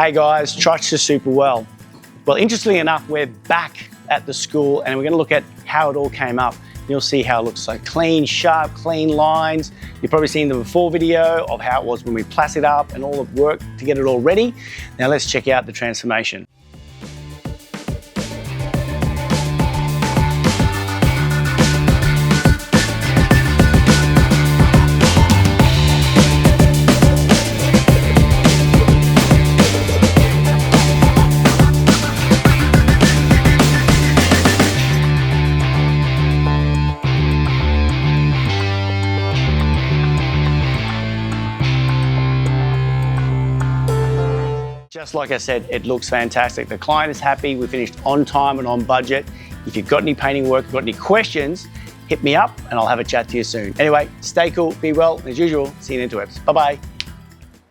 Hey guys, trust you super well. Well, interestingly enough, we're back at the school and we're going to look at how it all came up. You'll see how it looks so clean, sharp, clean lines. You've probably seen the before video of how it was when we plastered up and all the work to get it all ready. Now let's check out the transformation. Just like I said, it looks fantastic. The client is happy. We finished on time and on budget. If you've got any painting work, got any questions, hit me up and I'll have a chat to you soon. Anyway, stay cool, be well, and as usual, see you on the interwebs. Bye-bye.